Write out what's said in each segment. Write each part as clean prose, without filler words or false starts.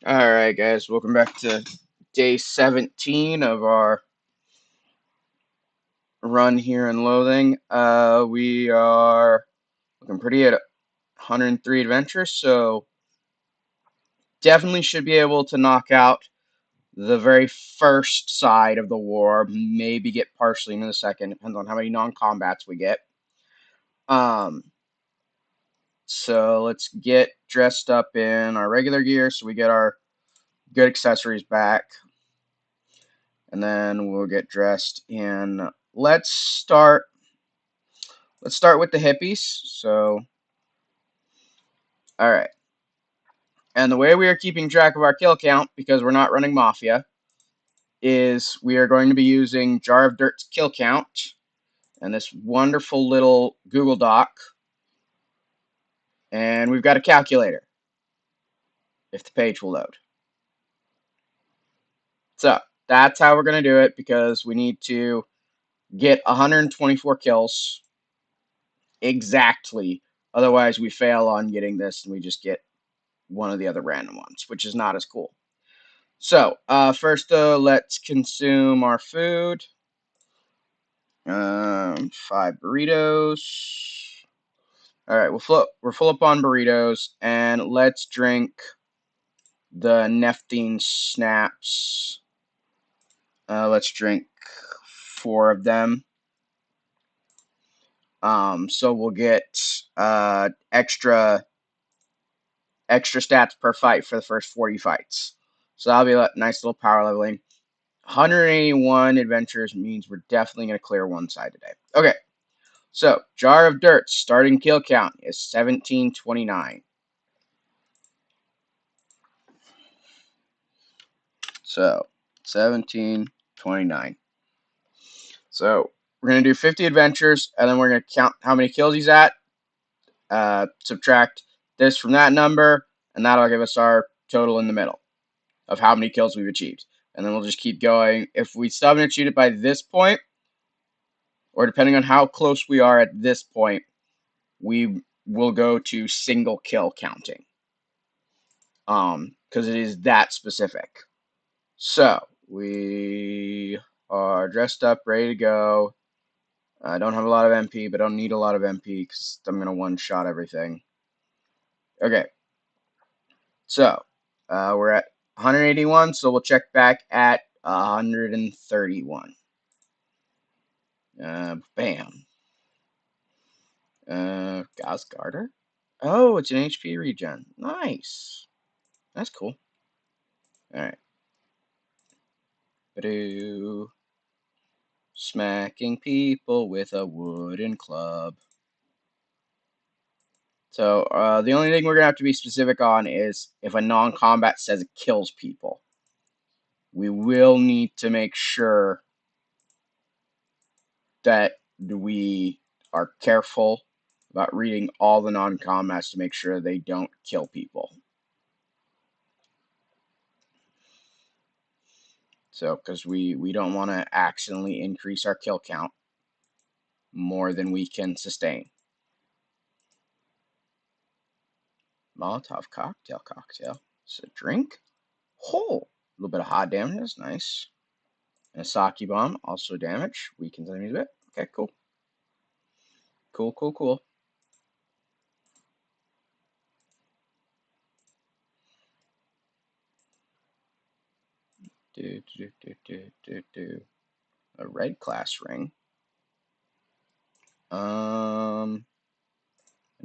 Alright, guys, welcome back to day 17 of our run here in Loathing. We are looking pretty at 103 adventures, so definitely should be able to knock out the very first side of the war, maybe get partially into the second, depends on how many non-combats we get. Um, so let's get dressed up in our regular gear so we get our good accessories back. And then we'll get dressed in. Let's start with the hippies. So, all right. And the way we are keeping track of our kill count, because we're not running Mafia, is we are going to be using Jar of Dirt's kill count and this wonderful little Google Doc. And we've got a calculator, if the page will load. So, that's how we're going to do it, because we need to get 124 kills exactly. Otherwise, we fail on getting this, and we just get one of the other random ones, which is not as cool. So, first, let's consume our food. 5 burritos. All right, we're full up on burritos, and let's drink the Nephthine snaps. Let's drink 4 of them. So we'll get extra stats per fight for the first 40 fights. So that'll be a nice little power leveling. 181 adventures means we're definitely going to clear one side today. Okay, so Jar of Dirt's starting kill count is 1729. So 1729. So we're going to do 50 adventures, and then we're going to count how many kills he's at, subtract this from that number, and that'll give us our total in the middle of how many kills we've achieved. And then we'll just keep going. If we still haven't achieved it by this point, or depending on how close we are at this point, we will go to single kill counting. Because it is that specific. So, we are dressed up, ready to go. I don't have a lot of MP, but I don't need a lot of MP because I'm going to one-shot everything. Okay. So, we're at 181, so we'll check back at 131. Bam. Gauss Garter? Oh, it's an HP regen. Nice. That's cool. Alright. Badoo. Smacking people with a wooden club. So, the only thing we're going to have to be specific on is if a non-combat says it kills people. We will need to make sure that we are careful about reading all the non-combats to make sure they don't kill people. So, because we don't want to accidentally increase our kill count more than we can sustain. Molotov cocktail. It's a drink. Oh, a little bit of hot damage. That's nice. And a sake bomb, also damage. Weakens enemies a bit. Okay, cool. Cool. A red class ring. And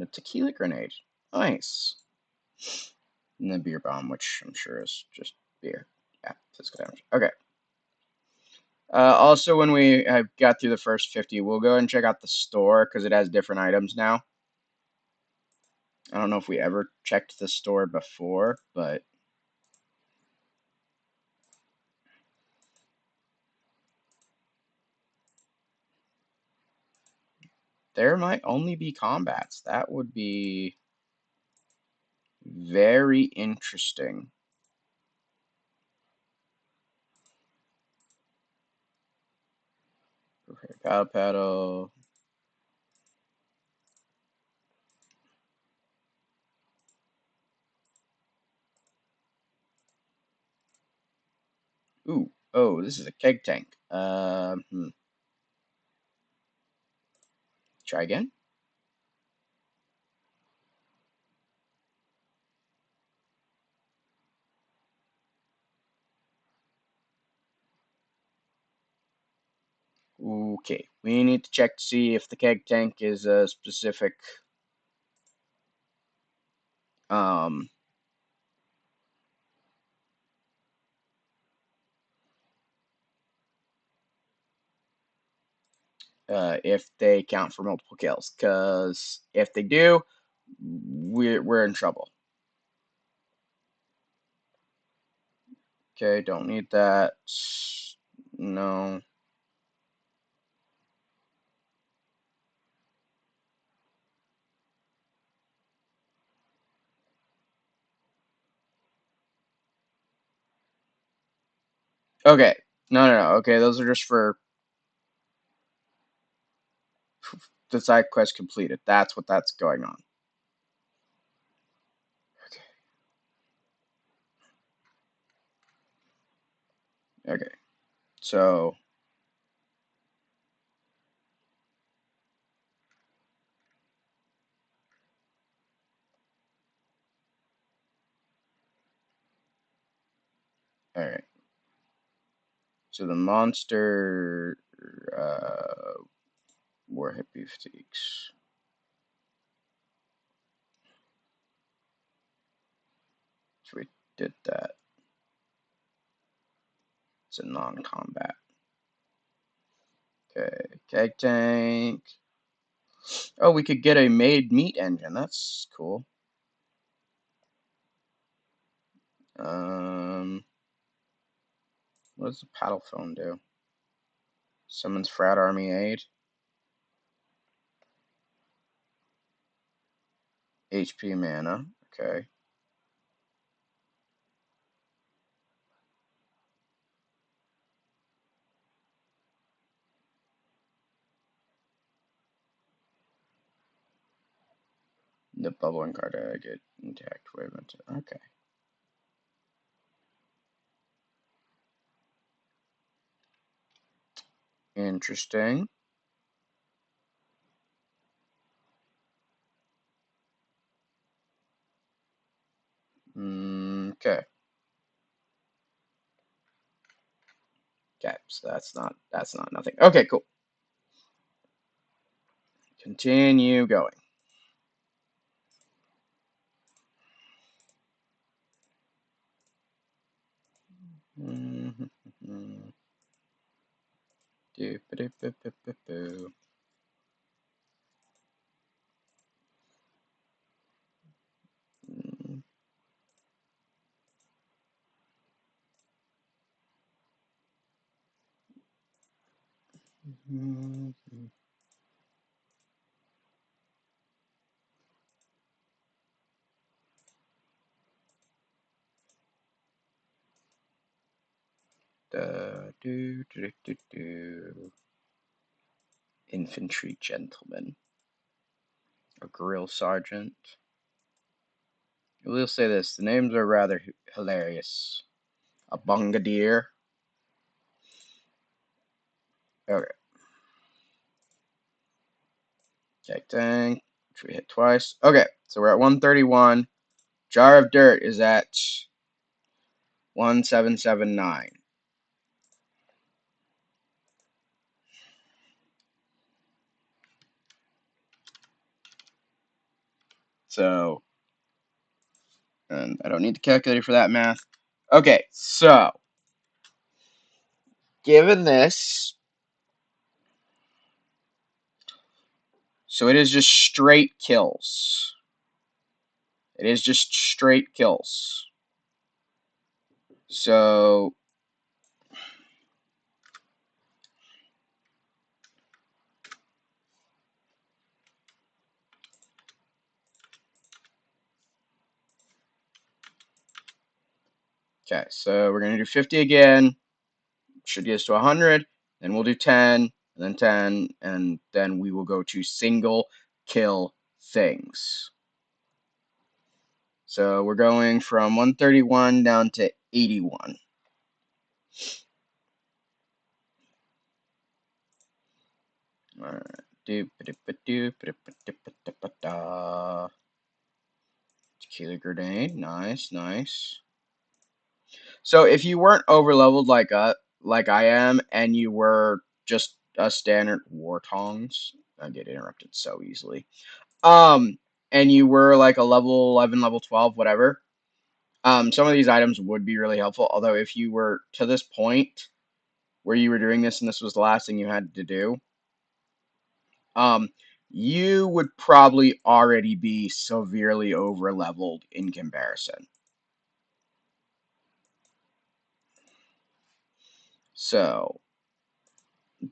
a tequila grenade. Nice. And the beer bomb, which I'm sure is just beer. Yeah, physical damage. Okay. Also, when we have got through the first 50, we'll go and check out the store because it has different items now. I don't know if we ever checked the store before, but there might only be combats. That would be very interesting. Prepare paddle paddle. Ooh, oh, this is a keg tank. Try again. Okay, we need to check to see if the keg tank is a specific um if they count for multiple kills, because if they do, we're in trouble. Okay, don't need that. No. Okay. No. Okay, those are just for the side quest completed. That's what that's going on. Okay. So, all right. So the monster War Hippy fatigues. So we did that. It's a non-combat. Okay, keg tank. Oh, we could get a made meat engine. That's cool. What does the paddle phone do? Summons Frat Army aid. HP mana. Okay. The bubbling card I get intact wave into. Okay. Interesting. Okay. Okay, so that's not nothing. Okay, cool. Continue going. Infantry gentleman. A grill sergeant. We'll say this, the names are rather hilarious. A bungadier. Okay. Check tank, which we hit twice. Okay, so we're at 131. Jar of dirt is at 1779. So, and I don't need the calculator for that math. Okay, so, given this, so it is just straight kills. It is just straight kills. So, okay, so we're going to do 50 again. Should get us to 100. Then we'll do 10, and then 10, and then we will go to single kill things. So we're going from 131 down to 81. Alright. Tequila grenade. Nice, nice. So if you weren't over leveled like I am, and you were just a standard war tongs, I get interrupted so easily. And you were like a level 11, level 12, whatever. Some of these items would be really helpful. Although if you were to this point where you were doing this and this was the last thing you had to do, um, you would probably already be severely over leveled in comparison. So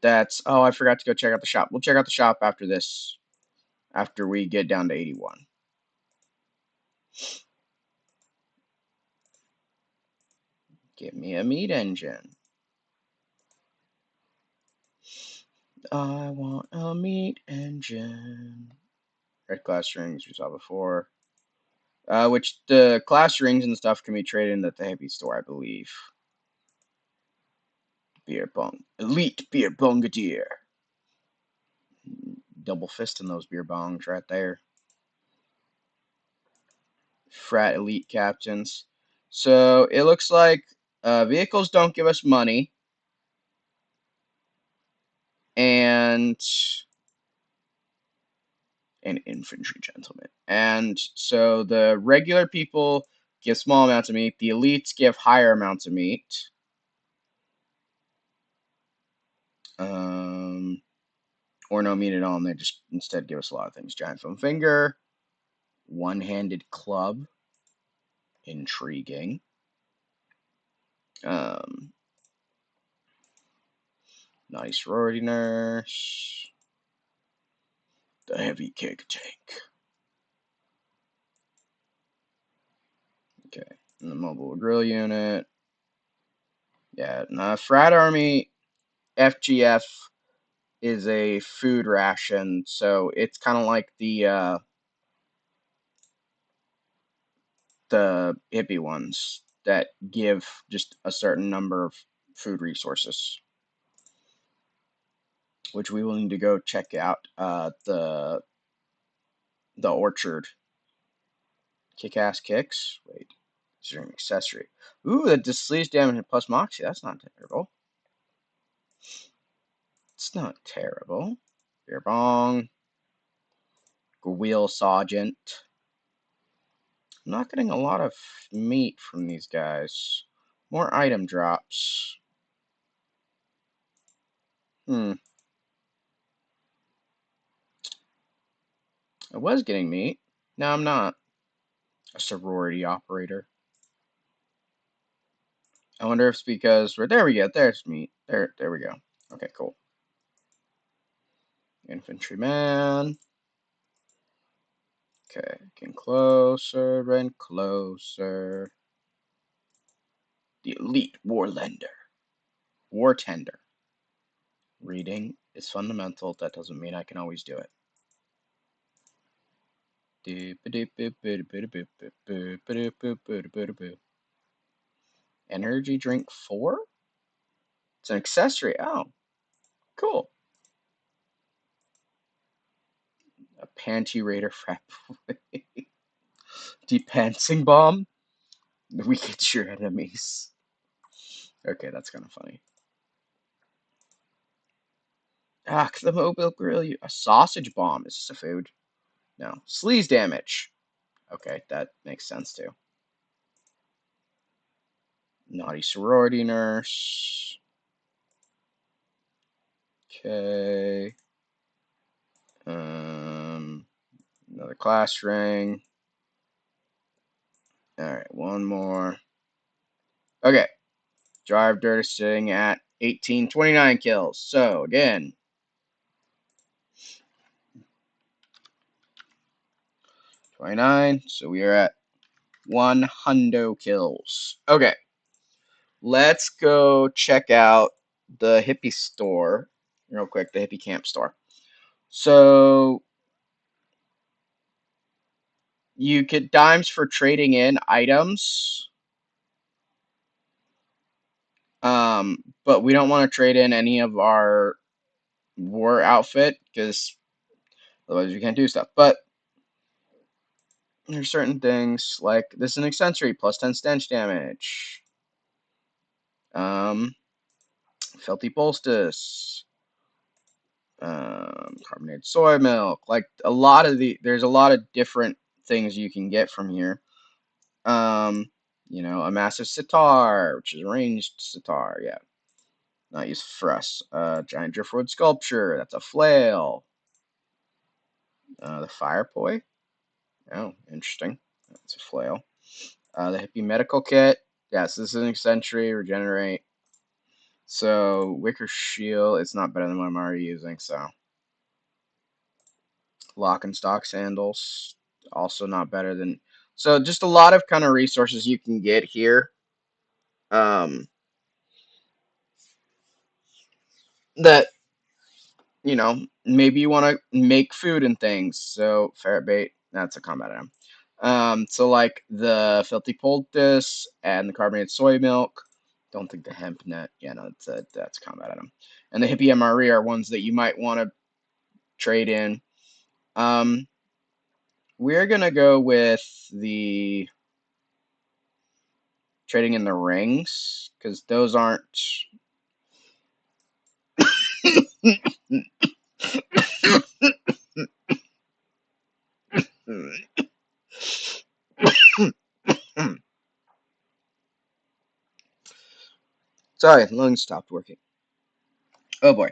that's, oh, I forgot to go check out the shop. We'll check out the shop after this, after we get down to 81. Give me a meat engine. I want a meat engine. Red class rings we saw before. Which the class rings and stuff can be traded in at the Hippy store, I believe. Beer bong. Elite beer bongadier. Double fisting those beer bongs right there. Frat elite captains. So it looks like vehicles don't give us money. And an infantry gentleman. And so the regular people give small amounts of meat. The elites give higher amounts of meat. Or no meat at all, and they just instead give us a lot of things. Giant foam finger, one-handed club, intriguing. Naughty sorority nurse, the heavy kick tank. Okay, and the mobile drill unit. Yeah, now frat army FGF is a food ration, so it's kind of like the hippie ones that give just a certain number of food resources, which we will need to go check out the orchard. Kick-ass kicks. Wait, is there an accessory? Ooh, that displease damage plus moxie. That's not terrible. It's not terrible. Beer bong. Wheel sergeant. I'm not getting a lot of meat from these guys. More item drops. I was getting meat. No, I'm not. A sorority operator. I wonder if it's because there we go. There's meat. There we go. Okay, cool. Infantryman. Okay, getting closer and closer. The elite warlender. War tender. Reading is fundamental. That doesn't mean I can always do it. Energy drink 4? It's an accessory. Oh, cool. A panty raider frat boy. Depensing bomb. Weakens your enemies. Okay, that's kind of funny. Ah, the mobile grill. A sausage bomb. Is this a food? No. Sleaze damage. Okay, that makes sense too. Naughty sorority nurse. Okay. Another class ring. Alright, one more. Okay. Drive Dirt is sitting at 1829 kills. So, again. 29. So, we are at 100 kills. Okay. Let's go check out the hippie store. Real quick, the hippie camp store. So, you get dimes for trading in items. But we don't want to trade in any of our war outfit because otherwise we can't do stuff. But there's certain things like this is an accessory plus 10 stench damage. Felty poultice. Carbonated soy milk. Like there's a lot of different things you can get from here. A massive sitar, which is a ranged sitar, yeah. Not used for us. Giant driftwood sculpture, that's a flail. The fire poi. Oh, interesting. That's a flail. The hippie medical kit. Yes, this is an eccentric, regenerate. So, wicker shield, it's not better than what I'm already using, so. Lock and stock sandals, also not better than. So, just a lot of kind of resources you can get here. That maybe you want to make food and things. So ferret bait, that's a combat item. So like the filthy poultice and the carbonated soy milk. Don't think the hemp net. Yeah, no, that's a combat item. And the hippie MRE are ones that you might want to trade in. We're gonna go with the trading in the rings because those aren't. Sorry, lungs stopped working. Oh boy.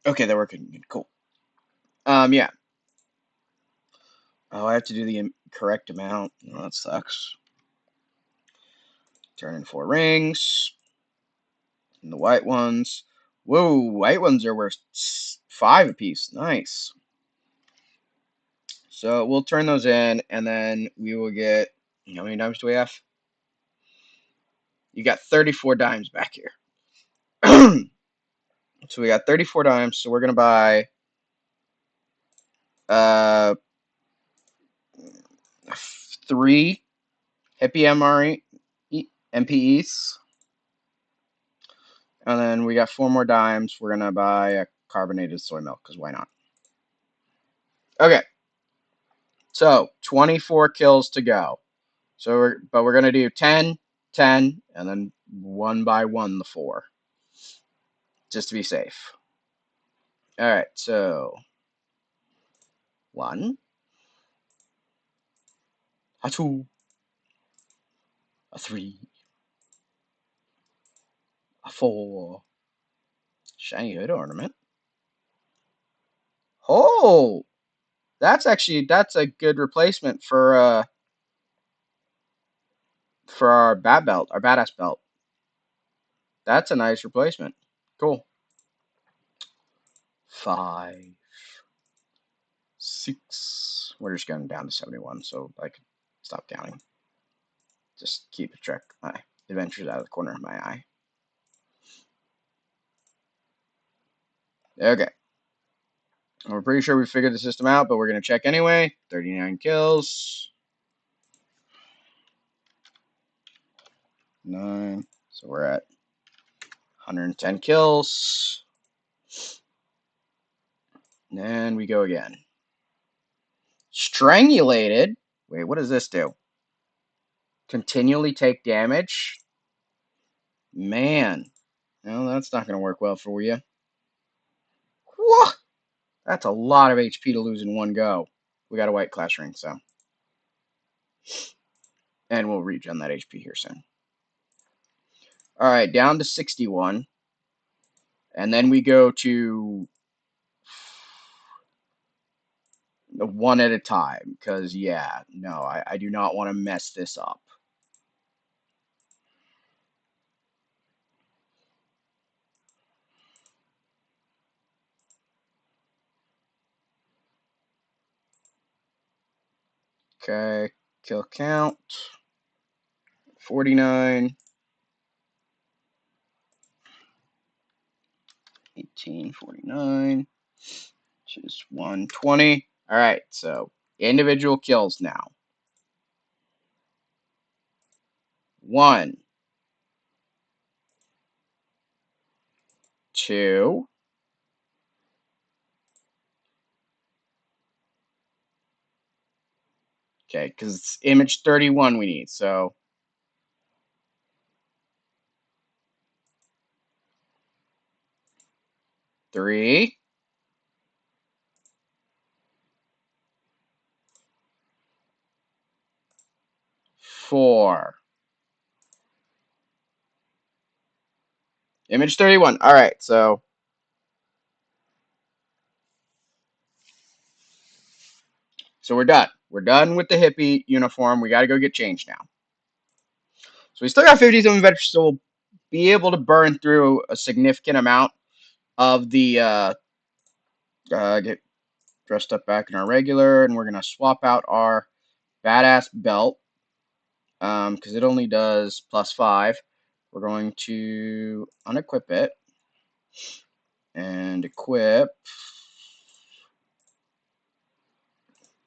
Okay, they're working. Cool. Yeah. Oh, I have to do the correct amount. Oh, that sucks. Turn in 4 rings. And the white ones. Whoa, white ones are worth 5 apiece. Nice. So we'll turn those in, and then we will get. How many dimes do we have? You got 34 dimes back here. So we got 34 dimes. So we're gonna buy 3 hippie MRE MPEs. And then we got 4 more dimes. We're gonna buy a carbonated soy milk, because why not? Okay. So 24 kills to go. So we're gonna do 10, 10, and then 1 by 1 the 4. Just to be safe. Alright, so 1, a 2, a 3, a 4. Shiny hood ornament. Oh, that's a good replacement for our our badass belt. That's a nice replacement. Cool. 5, 6. We're just going down to 71, so I can stop counting. Just keep a track. My adventures out of the corner of my eye. Okay. We're pretty sure we figured the system out, but we're going to check anyway. 39 kills. 9. So we're at 110 kills. And we go again. Strangulated. Wait, what does this do? Continually take damage? Man. No, that's not going to work well for you. Whoa! That's a lot of HP to lose in one go. We got a white class ring, so. And we'll regen that HP here soon. Alright, down to 61. And then we go to the 1 at a time. Because, yeah, no, I do not want to mess this up. Okay, kill count. 49. 1849. Which is 120. Alright, so individual kills now. 1, 2, okay, because it's image 31 we need, so 3, 4. Image 31. All right, so we're done. We're done with the hippie uniform. We got to go get changed now. So we still got 57 veterans, so we'll be able to burn through a significant amount of the get dressed up back in our regular, and we're gonna swap out our badass belt because it only does +5. We're going to unequip it and equip.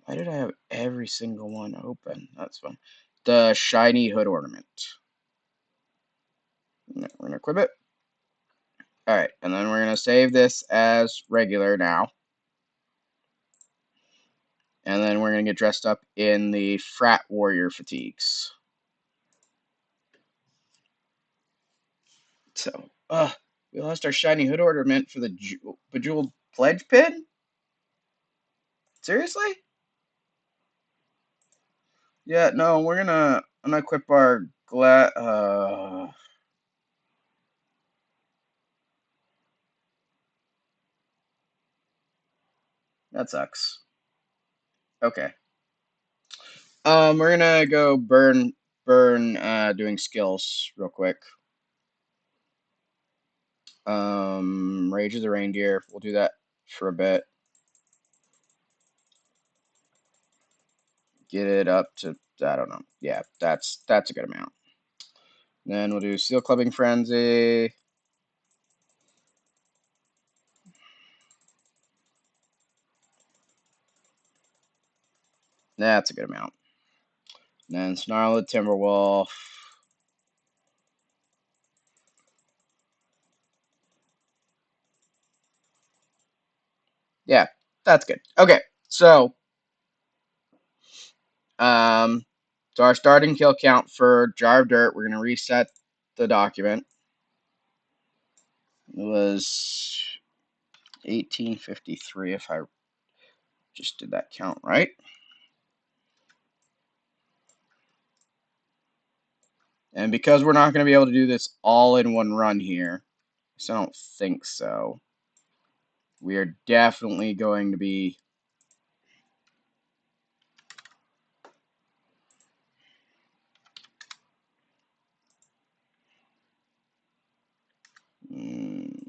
Why did I have every single one open? That's fun. The shiny hood ornament. We're gonna equip it. All right, and then we're gonna save this as regular now. And then we're gonna get dressed up in the Frat Warrior fatigues. So, we lost our shiny hood ornament for the bejeweled pledge pin? Seriously? Yeah, no, we're gonna unequip our that sucks. Okay. We're gonna go burn doing skills real quick. Rage of the Reindeer. We'll do that for a bit. Get it up to, I don't know. Yeah, that's a good amount. Then we'll do Steel Clubbing Frenzy. That's a good amount. And then Snarled Timberwolf. Yeah, that's good. Okay, so so our starting kill count for Jar of Dirt, we're gonna reset the document. It was 1853 if I just did that count right. And because we're not going to be able to do this all in one run here, so I don't think so, we are definitely going to be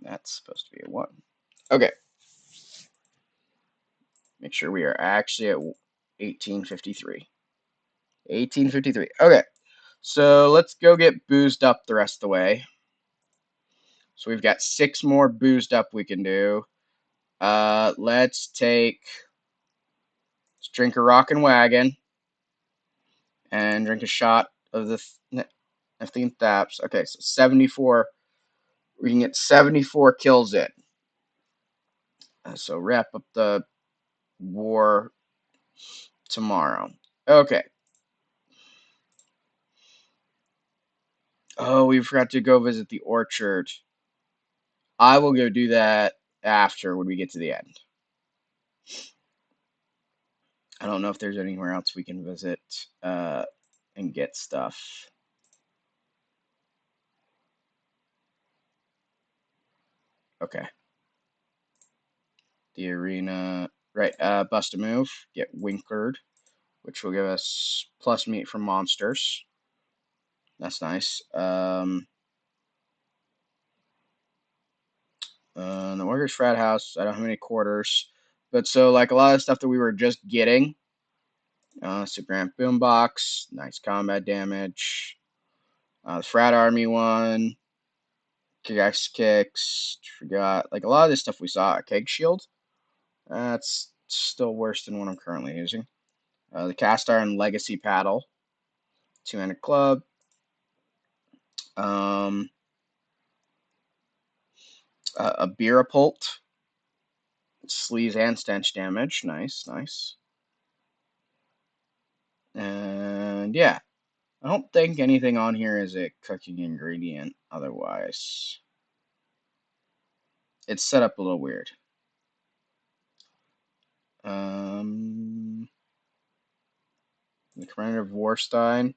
that's supposed to be a 1. Okay. Make sure we are actually at 1853. 1853. Okay. So let's go get boozed up the rest of the way. So we've got 6 more boozed up we can do. Let's drink a rockin' wagon and drink a shot of the themed Thaps. Okay, so 74. We can get 74 kills in. So wrap up the war tomorrow. Okay. Oh, we forgot to go visit the orchard. I will go do that after when we get to the end. I don't know if there's anywhere else we can visit and get stuff. Okay. The arena. Right, bust a move. Get Winkered, which will give us plus meat from monsters. That's nice. The Workers' Frat House, I don't have any quarters. But so, like, a lot of stuff that we were just getting. Super Amp Boombox, nice combat damage. The Frat Army one. Kickaxe Kicks, forgot. Like, a lot of this stuff we saw. A Keg Shield. That's still worse than what I'm currently using. The Cast Iron Legacy Paddle. 2-handed Club. A Beerapult, sleaze and stench damage. Nice, nice. And yeah, I don't think anything on here is a cooking ingredient otherwise. It's set up a little weird. The Commander of Warstein,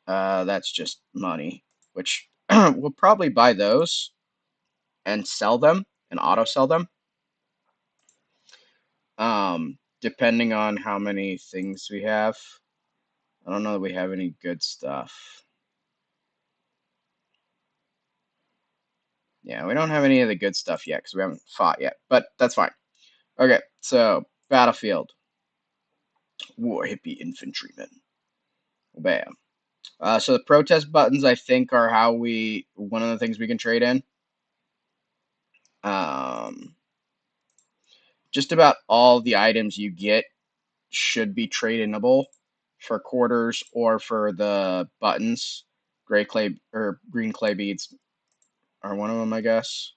that's just money, which we'll probably buy those and sell them and auto sell them. Depending on how many things we have. I don't know that we have any good stuff. Yeah, we don't have any of the good stuff yet because we haven't fought yet, but that's fine. Okay, so battlefield. War Hippy infantryman. Bam. So the protest buttons, I think, are one of the things we can trade in. Just about all the items you get should be tradeable for quarters or for the buttons. Gray clay or green clay beads are one of them, I guess.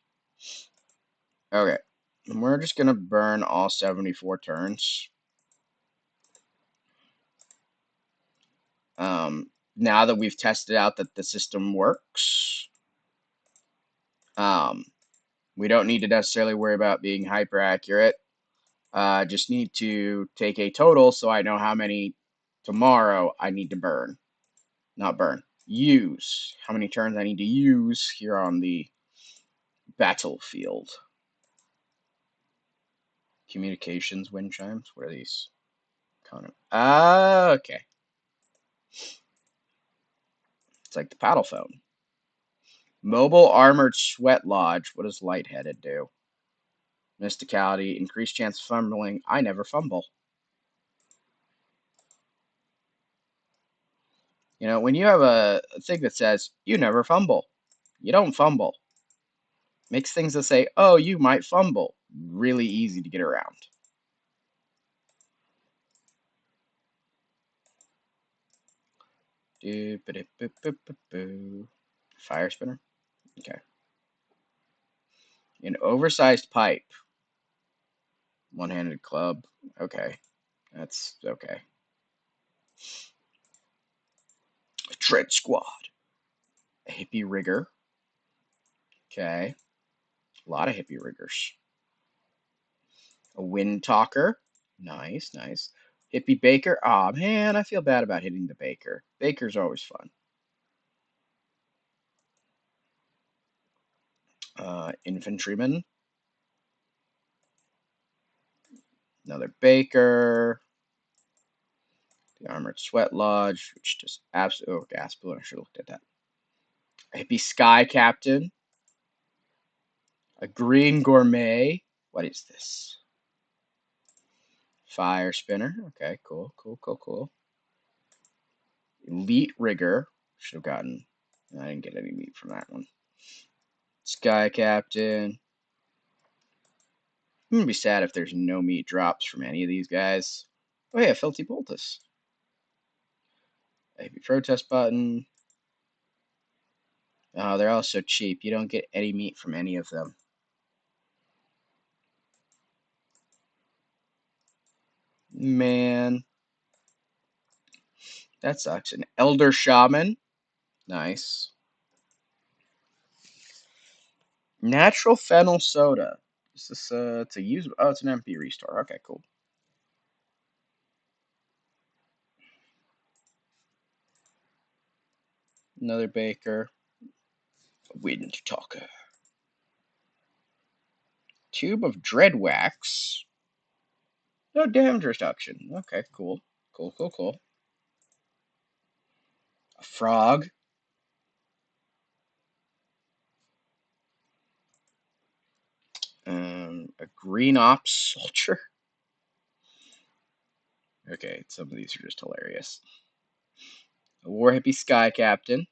Okay, and we're just gonna burn all 74 turns. Now that we've tested out that the system works, we don't need to necessarily worry about being hyper accurate. Just need to take a total so I know how many tomorrow I need to burn. Not burn. Use. How many turns I need to use here on the battlefield. Communications wind chimes. What are these? Okay. It's like the paddle phone. Mobile armored sweat lodge. What does lightheaded do? Mysticality. Increased chance of fumbling. I never fumble. You know, when you have a thing that says, you never fumble, you don't fumble. Makes things that say, oh, you might fumble, really easy to get around. Fire spinner? Okay. An oversized pipe. One-handed club. Okay. That's okay. A tread squad. A hippie rigger. Okay. A lot of hippie riggers. A wind talker. Nice, nice. Hippie baker. Aw, man, I feel bad about hitting the baker. Baker's always fun. Infantryman. Another baker. The armored sweat lodge, which just absolutely. Oh, gas balloon. I should have looked at that. A hippie sky captain. A green gourmet. What is this? Fire spinner. Okay, cool, cool, cool, cool. Elite rigger. Should have gotten. I didn't get any meat from that one. Sky captain. I'm gonna be sad if there's no meat drops from any of these guys. Oh yeah, Filthy Poultice. Maybe protest button. Oh, they're all so cheap. You don't get any meat from any of them. Man. That sucks. An Elder Shaman. Nice. Natural Fennel Soda. Is this it's a use? Oh, it's an MP restore. Okay, cool. Another baker. Wind talker. Tube of dread wax. No damage reduction. Okay, cool. Cool, cool, cool. A frog. A green ops soldier. Okay, some of these are just hilarious. A War Hippy Sky Captain.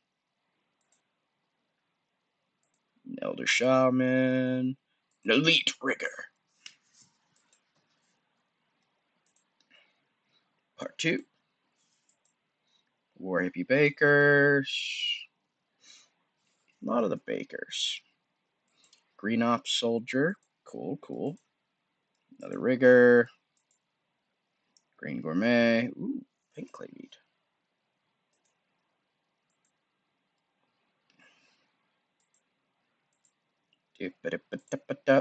An Elder Shaman. An Elite Rigger. Part 2. War Hippy Bakers. A lot of the bakers. Green Ops Soldier. Cool, cool. Another Rigger. Green Gourmet. Ooh, pink clay bead.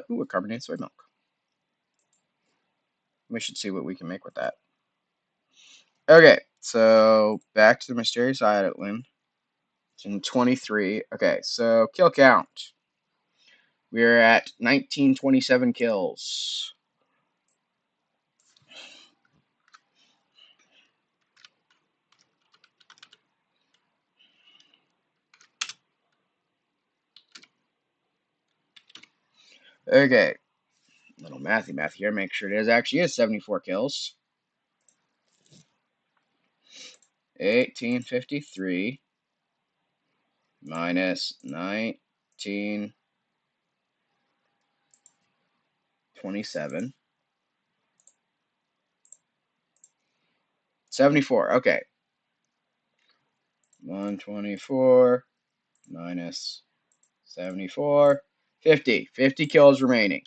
Ooh, a carbonated soy milk. We should see what we can make with that. Okay, so back to the Mysterious Island. It's in 23. Okay, so kill count. We're at 1927 kills. Okay, little mathy math here. Make sure it is 74 kills. 1853 minus 1927. 74. Okay. 124 minus 74. 50. 50 kills remaining.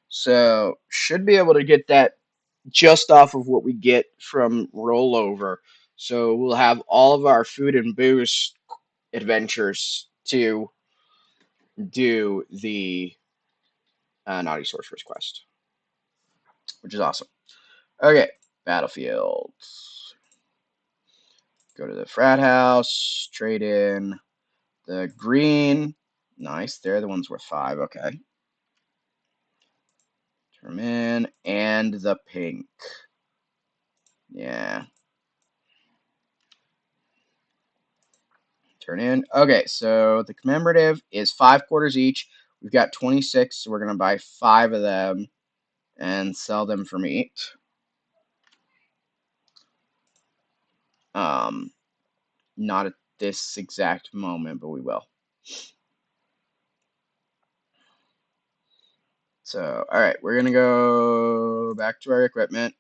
So, should be able to get that just off of what we get from rollover. So, we'll have all of our food and booze adventures to do the Naughty Sorceress quest, which is awesome. Okay, battlefield. Go to the frat house, trade in the green. Nice, they're the ones worth 5. Okay. Turn in, and the pink. Yeah. Turn in. Okay, so the commemorative is 5 quarters each. We've got 26, so we're going to buy 5 of them and sell them for meat. Not at this exact moment, but we will. So, alright, we're going to go back to our equipment.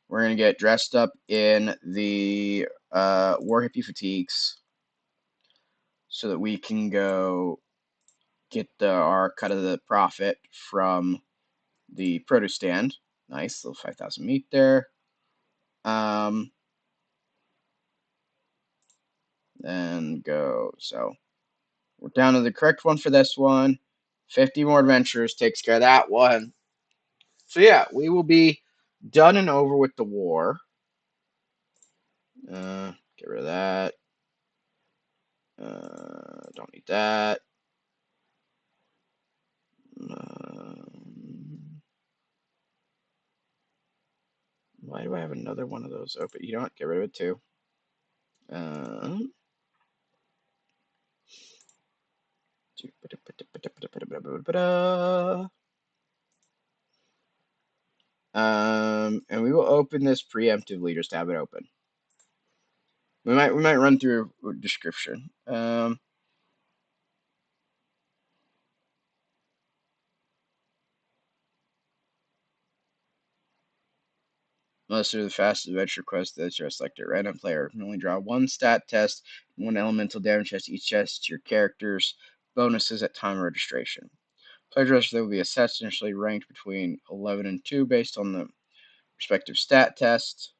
We're going to get dressed up in the War Hippy fatigues so that we can go get our cut of the profit from the produce stand. Nice, little 5,000 meat there. Then go. So we're down to the correct one for this one. 50 more adventures takes care of that one. So yeah, we will be done and over with the war. Get rid of that. Don't need that. Why do I have another one of those open? You know what? Get rid of it too. And we will open this preemptively just to have it open. We might run through a description. Unless they're the fastest adventure quest that's are selected. Random player can only draw 1 stat test, 1 elemental damage test. Each test to your character's bonuses at time of registration. Players will be assessed initially ranked between 11 and 2 based on the respective stat test.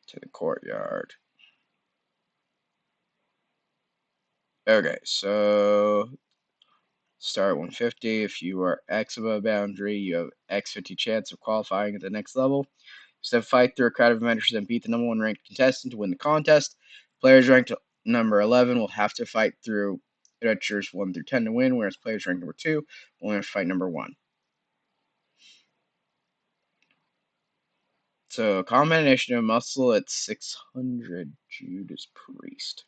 To the courtyard. Okay, so start 150. If you are X above boundary, you have X 50 chance of qualifying at the next level. So fight through a crowd of adventurers and beat the number 1 ranked contestant to win the contest. Players ranked number 11 will have to fight through adventures 1 through 10 to win, whereas players ranked number 2 will have to fight number 1. So combat initiative muscle at 600. Judas Priest.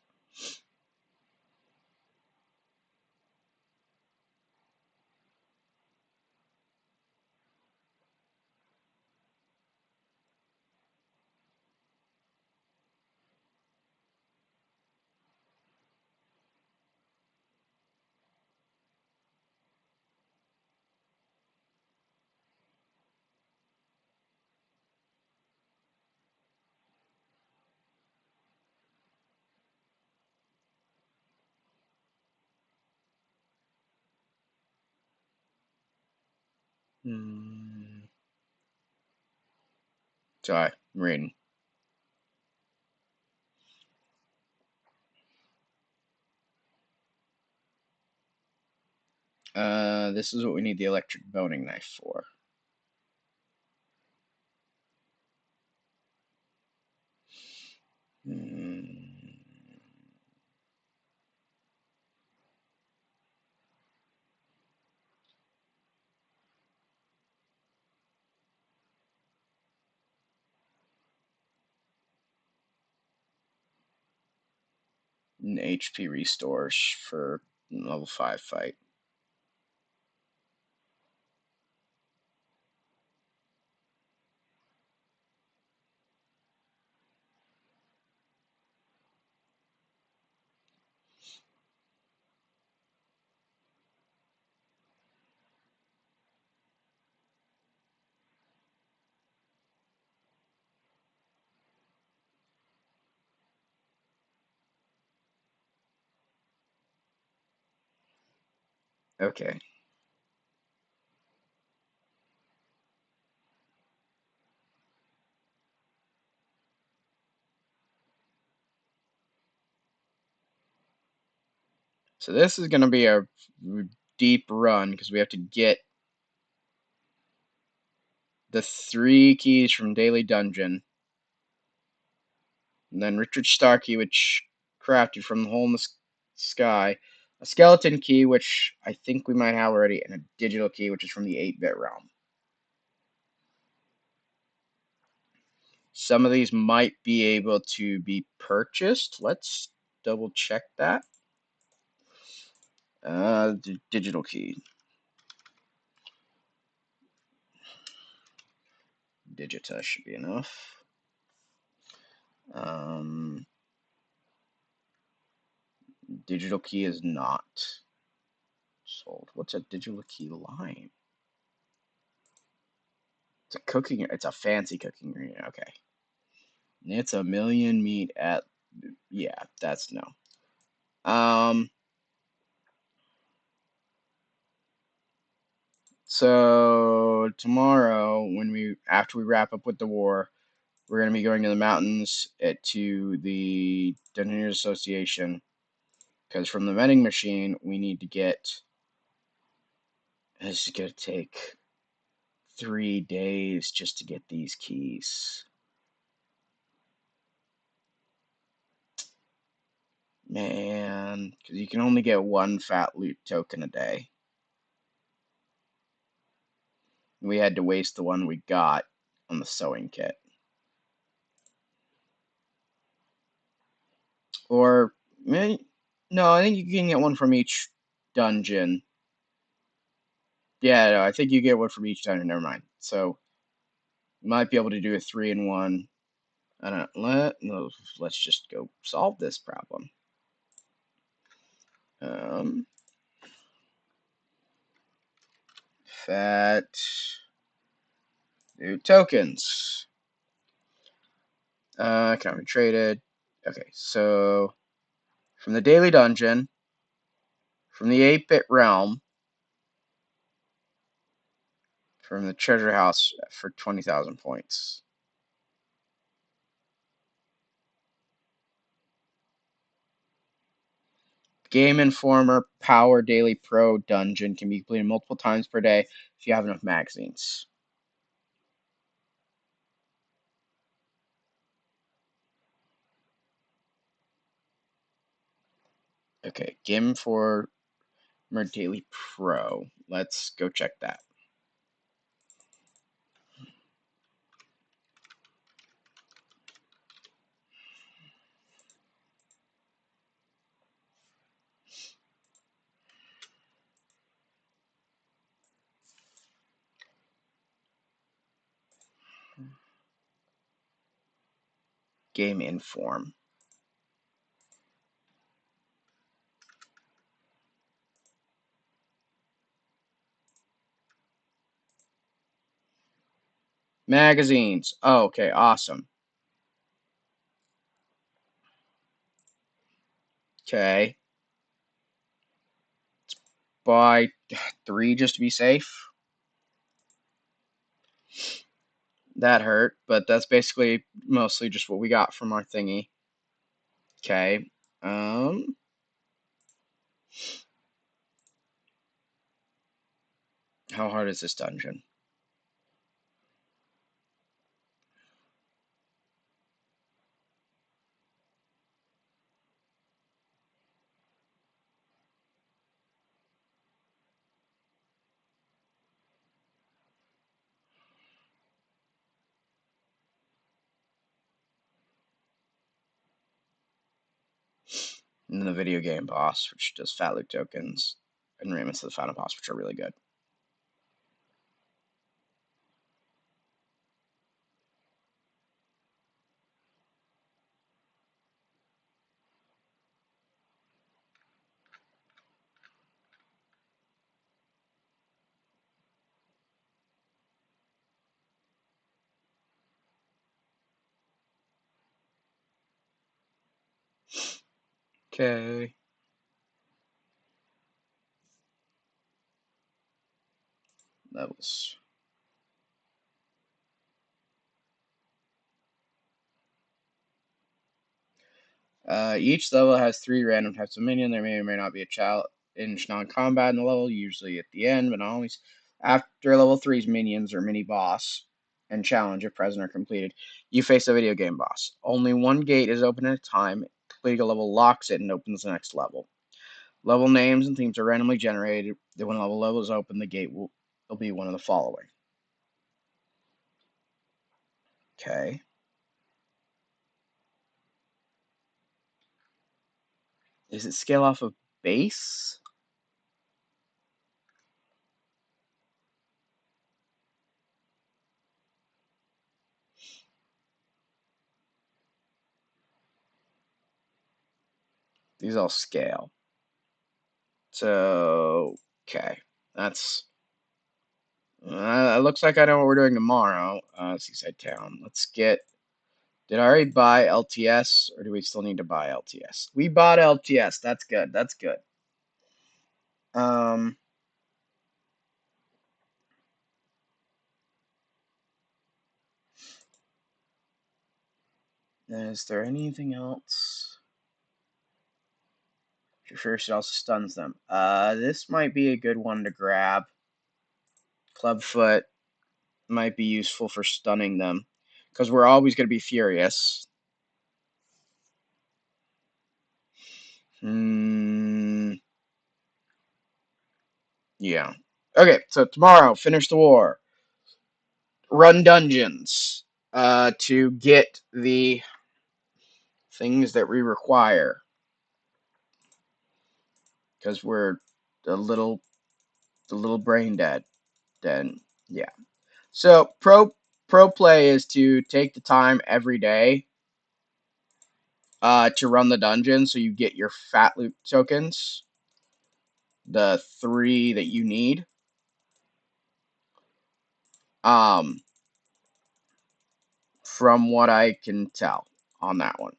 Sorry, I'm reading. This is what we need the electric boning knife for. An HP restores for level 5 fight. Okay. So this is going to be a deep run because we have to get the 3 keys from Daily Dungeon. And then Richard Starkey, which crafted from the hole in the sky. A skeleton key, which I think we might have already, and a digital key, which is from the 8-bit realm. Some of these might be able to be purchased. Let's double check that. Digital key. Digita should be enough. Digital key is not sold. What's a digital key line? It's a cooking. It's a fancy cooking ingredient. Okay. It's a million meat at. Yeah, that's no. So tomorrow, after we wrap up with the war, we're gonna be going to the mountains to the Dungeoneers Association because from the vending machine we need to get. This is gonna take 3 days just to get these keys. Man, because you can only get 1 fat loot token a day. We had to waste the one we got on the sewing kit. Or, no, I think you can get one from each dungeon. Yeah, no, I think you get one from each dungeon. Never mind. So, you might be able to do a 3-in-1. I don't know. Let's just go solve this problem. Fat new tokens. Can be traded. Okay, so from the daily dungeon, from the 8-bit realm, from the treasure house for 20,000 points. Game Informer Power Daily Pro Dungeon can be completed multiple times per day if you have enough magazines. Okay, Game Informer Daily Pro. Let's go check that. Game Inform. Magazines. Oh, okay, awesome. Okay. Let's buy 3 just to be safe. That hurt, but that's basically mostly just what we got from our thingy. Okay. Um. How hard is this dungeon? And then the video game boss, which does fat loot tokens, and Raymond's the final boss, which are really good. Okay. Levels. Each level has 3 random types of minion. There may or may not be a challenge non-combat in the level, usually at the end, but not always. After level 3's minions or mini boss and challenge, if present or completed, you face a video game boss. Only one gate is open at a time. Completing a level locks it and opens the next level. Level names and themes are randomly generated. When a level is open, the gate will be one of the following. Okay. Is it scale off of base? These all scale. So, okay. That's. It looks like I know what we're doing tomorrow. Seaside Town. Let's get. Did I already buy LTS, or do we still need to buy LTS? We bought LTS. That's good. That's good. Um. Is there anything else? First, it also stuns them. This might be a good one to grab. Clubfoot might be useful for stunning them, because we're always going to be furious. Yeah. Okay, so tomorrow, finish the war. Run dungeons to get the things that we require, because we're a little brain dead. Then yeah. So pro play is to take the time every day to run the dungeon, so you get your fat loot tokens, the 3 that you need. Um, from what I can tell on that one.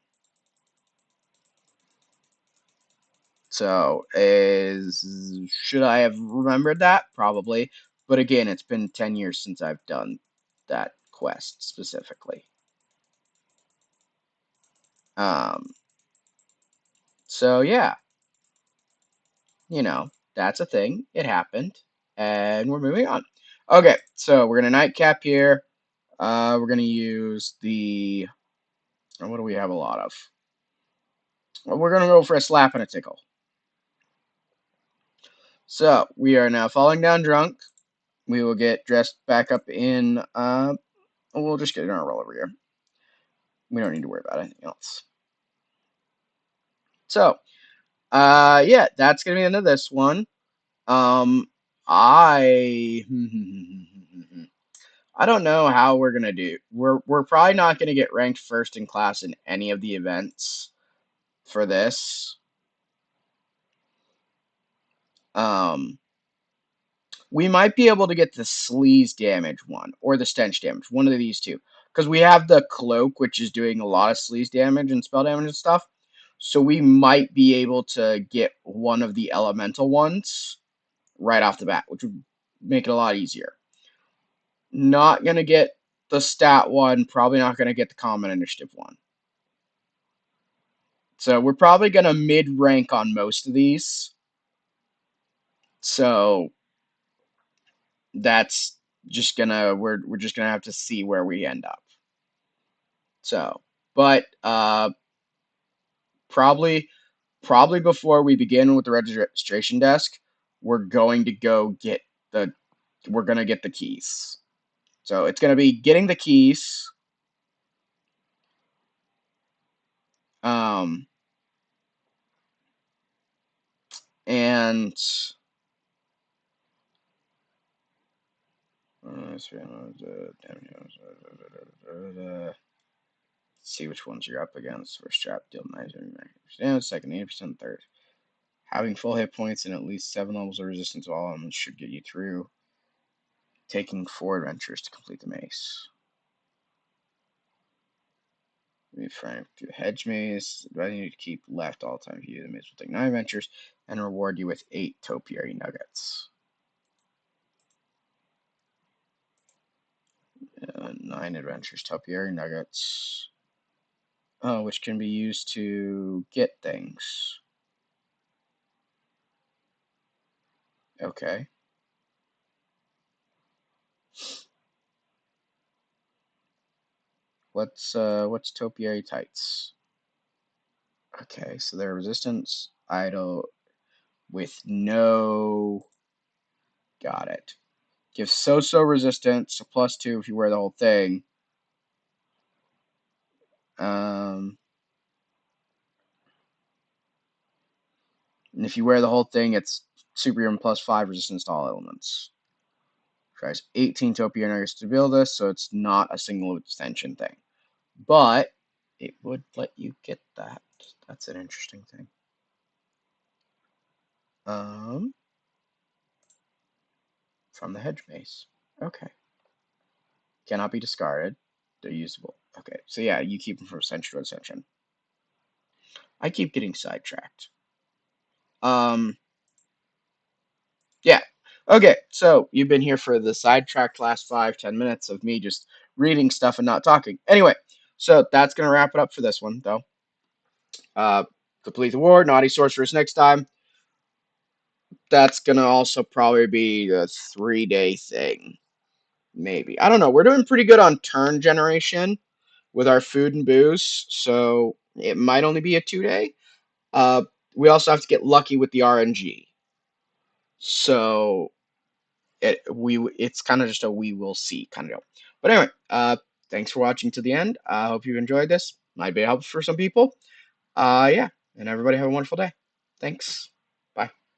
So, should I have remembered that? Probably. But again, it's been 10 years since I've done that quest specifically. Um, so yeah, that's a thing. It happened, and we're moving on. Okay, so we're gonna nightcap here. We're gonna use the. What do we have a lot of? Well, we're gonna go for a slap and a tickle. So we are now falling down drunk. We will get dressed back up in. We'll just get in our roll over here. We don't need to worry about anything else. So, yeah, that's gonna be the end of this one. I I don't know how we're gonna do. We're probably not gonna get ranked first in class in any of the events for this. Um, we might be able to get the sleaze damage one or the stench damage, one of these two, because we have the cloak, which is doing a lot of sleaze damage and spell damage and stuff. So we might be able to get one of the elemental ones right off the bat, which would make it a lot easier. Not gonna get the stat one, probably not gonna get the common initiative one. So we're probably gonna mid rank on most of these. So that's just gonna we're just gonna have to see where we end up. So, but probably before we begin with the registration desk, we're going to go get the we're gonna get the keys. So it's gonna be getting the keys. Um, and see which ones you're up against. First trap, deal 9, second 80%, third. Having full hit points and at least 7 levels of resistance to all elements should get you through. Taking 4 adventures to complete the maze. We find through the hedge maze. I need to keep left all the time. You the maze will take 9 adventures and reward you with 8 topiary nuggets. 9 adventures, topiary nuggets. Which can be used to get things. Okay. What's topiary tights? Okay, so they're resistance, idle, with no. Got it. Give so resistance, so +2 if you wear the whole thing. And if you wear the whole thing, it's superhuman +5 resistance to all elements. Tries 18 topiary nuggets to build this, so it's not a single extension thing. But it would let you get that. That's an interesting thing. From the hedge maze. Okay. Cannot be discarded. They're usable. Okay, so yeah, you keep them from ascension to ascension. I keep getting sidetracked. Yeah. Okay, so you've been here for the sidetracked last 5-10 minutes of me just reading stuff and not talking. Anyway, so that's gonna wrap it up for this one, though. Complete the war, Naughty Sorceress next time. That's gonna also probably be a 3-day thing. Maybe. I don't know. We're doing pretty good on turn generation with our food and booze, so it might only be a 2-day. We also have to get lucky with the RNG. So it's kind of just a we will see kind of deal. But anyway, thanks for watching to the end. I hope you enjoyed this. Might be helpful for some people. Yeah, and everybody have a wonderful day. Thanks.